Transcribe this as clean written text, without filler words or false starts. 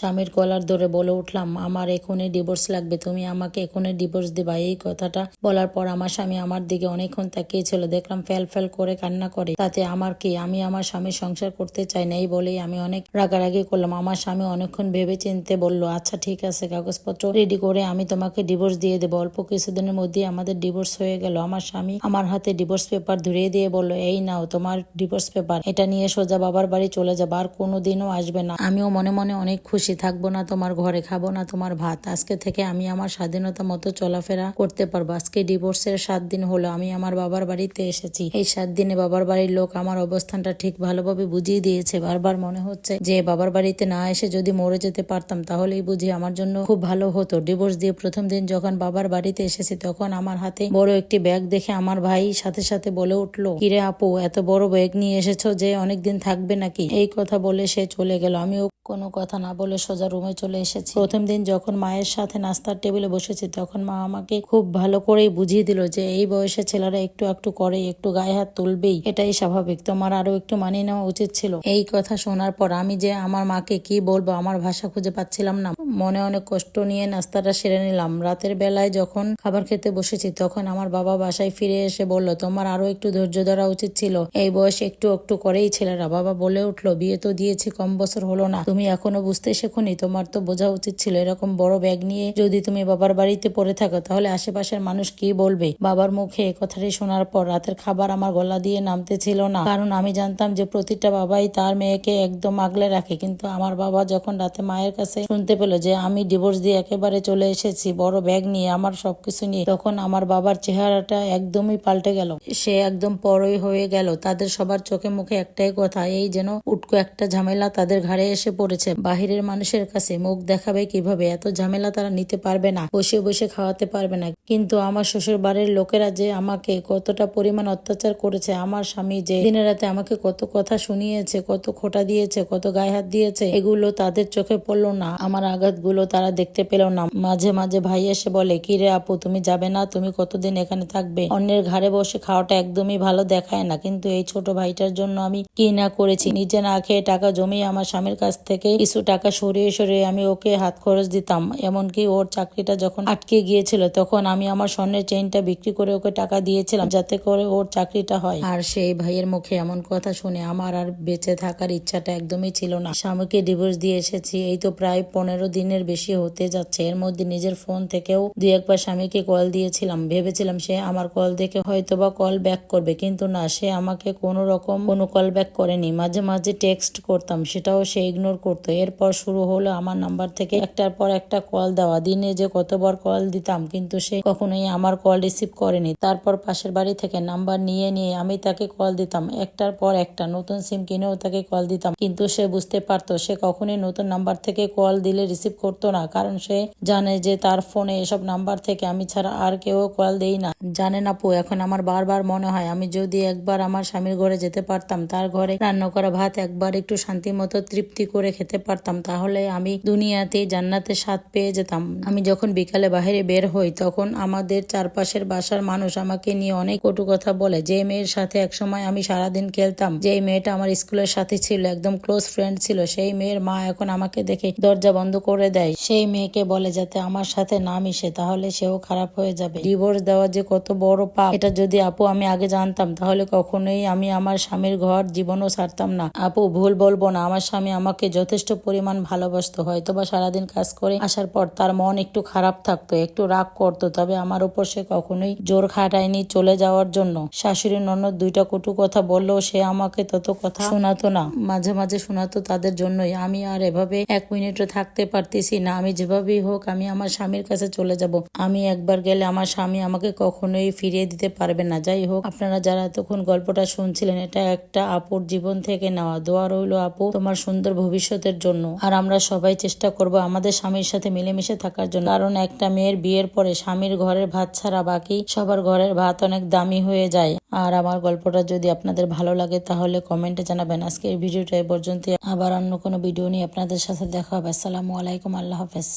স্বামীর কলার ধরে বলে উঠলাম, আমার এখনই ডিভোর্স লাগবে, তুমি আমাকে এখনই ডিভোর্স দিবা। এই কথাটা বলার পর আমার স্বামী আমার দিকে অনেকক্ষণ তাকিয়েছিল। দেখলাম ফেল ফেল করে কান্না করে। তাতে আমার কি, আমি আমার স্বামীর সংসার করতে চাই না, এই বলেই আমি অনেক রাগারাগি করলাম। আমার স্বামী অনেকক্ষণ ভেবে চিনতে বলল, আচ্ছা ঠিক আছে, কাগজপত্র রেডি করে আমি তোমাকে ডিভোর্স দিয়ে দেবো। অল্প কিছুদিনের মধ্যেই আমাদের ডিভোর্স হয়ে গেল। আমার স্বামী আমার হাতে ডিভোর্স পেপার ধরিয়ে দিয়ে বলল, এই নাও তোমার ডিভোর্স পেপার, এটা নিয়ে সোজা বাবার বাড়ি চলে যাবো, আর কোনোদিনও আসবে না। আমিও মনে মনে অনেক খুশি, থাকবো না তোমার ঘরে, খাবো না তোমার ভাত। আজকে থেকে আমি আমার স্বাধীনতা মতো চলাফেরা করতে পারবো। আজকে ডিভোর্সের 7 দিন হলো আমি আমার বাবার বাড়িতে এসেছি। এই 7 দিনে বাবার বাড়ির লোক আমার অবস্থানটা ঠিক ভালোভাবে বুঝিয়ে দিয়েছে। বারবার মনে হচ্ছে যে বাবার বাড়িতে না এসে যদি মরে যেতে পারতাম তাহলেই বুঝি আমার জন্য খুব ভালো হতো। ডিভোর্স দিয়ে প্রথম দিন যখন বাবার বাড়িতে এসেছি তখন আমার হাতে বড় একটি ব্যাগ দেখে আমার ভাই সাথে সাথে বলে উঠলো, কিরে আপু, এত বড় ব্যাগ নিয়ে এসেছো যে, অনেকদিন থাকবে নাকি? এই কথা বলে সে চলে গেল। আমিও কোনো কথা না বলে সোজা রুমে চলে এসেছি। প্রথম দিন যখন মায়ের সাথে নাস্তার টেবিলে বসেছি তখন মা আমাকে খুব ভালো করেই বুঝিয়ে দিল যে এই বয়সে ছেলেরা একটু একটু করে, একটু গায়ে হাত তুলবেই, এটাই স্বাভাবিক, তোমার আরো একটু মানিয়ে নেওয়া উচিত ছিল। এই কথা শোনার পর আমি যে আমার মাকে কি বলবো আমার ভাষা খুঁজে পাচ্ছিলাম না। মনে অনেক কষ্ট নিয়ে নাস্তাটা সেরে নিলাম। রাতের বেলায় যখন খাবার খেতে বসেছি তখন আমার বাবা বাসায় ফিরে এসে বলল, তোমার আরো একটু ধৈর্য ধরা উচিত ছিল, এই বয়সে একটু একটু করেই ছেলেরা। বাবা বলে উঠলো, বিয়ে তো দিয়েছি, কম বছর হলো না, তুমি এখনো বুঝতে শেখোনি? তোমার তো বোঝা উচিত ছিল, এরকম বড় ব্যাগ নিয়ে যদি তুমি বাবার বাড়িতে পড়ে থাকো তাহলে আশেপাশের মানুষ কি বলবে? বাবার মুখে এ কথাটি শোনার পর রাতের খাবার আমার গলা দিয়ে নামতে ছিল না, কারণ আমি জানতাম যে প্রতিটা বাবাই তার মেয়েকে একদম আগলে রাখে। কিন্তু আমার বাবা যখন রাতে মায়ের কাছে শুনতে পেল যে আমি ডিভোর্স দিয়ে একেবারে চলে এসেছি বড় ব্যাগ নিয়ে, আমার সবকিছু নিয়ে, তখন আমার বাবার চেহারাটা একদমই পাল্টে গেল। সে একদম পরই হয়ে গেল। তাদের সবার চোখে মুখে একটাই কথা, এই যেন উটকো একটা ঝামেলা তাদের ঘাড়ে এসে পড়েছে। বাহিরের মানুষের কাছে মুখ দেখাবে কিভাবে? এত ঝামেলা তারা নিতে পারবে না, বসে বসে খাওয়াতে পারবে না। কিন্তু আমার শ্বশুর বাড়ির লোকেরা যে আমাকে কতটা পরিমাণ অত্যাচার করেছে, আমার স্বামী যে দিনে রাতে আমাকে কত কথা শুনিয়েছে, কত খোটা দিয়েছে, কত গায়ে হাত দিয়েছে, এগুলো তাদের চোখে পড়লো না। আমার আঘাতগুলো তারা দেখতে পেল না। মাঝে মাঝে ভাই এসে বলে, কি রে আপু, তুমি যাবে না? তুমি কতদিন এখানে থাকবে? অন্যের ঘাড়ে বসে খাওয়াটা একদমই ভালো দেখায় না, কিন্তু এই ছোট ভাইটার জন্য আমি কি না করেছি। নিজে না খেয়ে টাকা জমিয়ে আমার স্বামীর কাছ থেকে কিছু টাকা সরিয়ে সরিয়ে আমি ওকে হাত খরচ দিতাম। এমনকি ওর চাকরিটা যখন আটকে গিয়েছিল তখন আমি আমার স্বর্ণের চেইনটা বিক্রি করে ওকে টাকা দিয়েছিলাম যাতে করে ওর চাকরিটা হয়। আর সেই ভাইয়ের মুখে এমন কথা শুনে আমার আর বেঁচে থাকার ইচ্ছাটা একদমই ছিল না। স্বামীকে ডিভোর্স দিয়ে এসেছি এই তো প্রায় 15 দিনের বেশি হতে যাচ্ছে। এর মধ্যে নিজের ফোন থেকেও 2-1 বার স্বামীকে কল দিয়েছিলাম। ভেবেছিলাম সে আমার কল দেখে হয়তোবা কল ব্যাক করবে, কিন্তু না, সে আমাকে কোনো রকম কোনো কল ব্যাক করেনি। মাঝে মাঝে টেক্সট করতাম, সেটাও সে ইগনোর করতো। এরপর শুরু হলো আমার নাম্বার থেকে একটার পর একটা কল দেওয়া। দিনে যে কতবার কল দিতাম, কিন্তু সে কখনোই আমার কল রিসিভ করেনি। তারপর পাশের বাড়ি থেকে নাম্বার নিয়ে নিয়ে আমি তাকে কল দিতাম, একটার পর একটা। নতুন সিম কিনেও তাকে কল দিতাম, কিন্তু সে বুঝতে পারতো সে কখনোই নতুন নাম্বার থেকে কল দিলে রিসিভ করতো না, কারণ সে জানে যে তার ফোনে এসব নাম্বার থেকে আমি ছাড়া আর কেউ কল দেই না। জানেন আপু, এখন আমার বারবার মনে হয় আমি যদি একবার আমার স্বামীর ঘরে যেতে পারতাম, তার ঘরে রান্না করা ভাত একবার একটু শান্তি মতো তৃপ্তি করে খেতে পারতাম, তাহলে আমি দুনিয়াতে জান্নাতের স্বাদ পেয়ে যেতাম। আমি যখন বিকালে বাইরে বের হই তখন আমাদের চারপাশের বাসার মানুষ আমাকে নিয়ে অনেক কটু কথা বলে। যে মেয়ের সাথে একসময় আমি সারাদিন খেলতাম, যে মেয়েটা আমার স্কুলের সাথে ছিল, একদম ক্লোজ ফ্রেন্ড ছিল, সেই মেয়ের মা এখন আমাকে দেখে দরজা বন্ধ করে দেয়। সেই মেয়েকে বলে যাতে আমার সাথে না মিশে, তাহলে সেও খারাপ হয়ে যাবে। ডিভোর্স দেওয়া যে কত বড় পাপ, এটা যদি আপু আমি আগে জানতাম তাহলে কখনোই আমি আমার স্বামীর ঘর জীবনও ছাড়তাম না। আপু ভুল বলবো না, আমার স্বামী আমাকে যথেষ্ট পরিমাণ ভালোবাসতো। হয়তোবা সারাদিন কাজ করে আসার পর তার মন একটু খারাপ থাকতো, একটু রাগ করতো, তবে আমার উপর সে কখনোই জোর খাটায়নি চলে যাওয়ার জন্য। শাশুড়ি ননদ 2টা কটু কথা বললেও সে আমাকে তত কথা শোনাতো না। মাঝে মাঝে শোনাতো তাদের জন্যই। আমি আর এভাবে 1 মিনিটও থাকতে পারতেছি না। আমি যেভাবেই হোক আমি আমার স্বামীর কাছে চলে যাব। আমি একবার গেলে আমার স্বামী আমাকে কখনোই ফিরিয়ে দিতে পারবে না। যাই হোক, আপনারা যারা এতক্ষণ গল্পটা শুনছিলেন, এটা একটা আপুর জীবন থেকে নেওয়া। দোয়া রইল আপু তোমার সুন্দর ভবিষ্যতের জন্য। আর আমরা সবাই চেষ্টা করব আমাদের স্বামীর সাথে মিলেমিশে থাকার জন্য, কারণ একটা মেয়ের বিয়ের পরে স্বামীর ঘরের ভাত ছাড়া বাকি সবার ঘরের ভাত অনেক দামি হয়ে যায়। আর আমার গল্পটা যদি আপনাদের ভালো লাগে তাহলে কমেন্টে জানাবেন। আজকের ভিডিওটা এই পর্যন্ত, আবার অন্য কোনো ভিডিও নিয়ে আপনাদের সাথে দেখা হবে। আসসালামু আলাইকুম, আল্লাহ হাফেজ।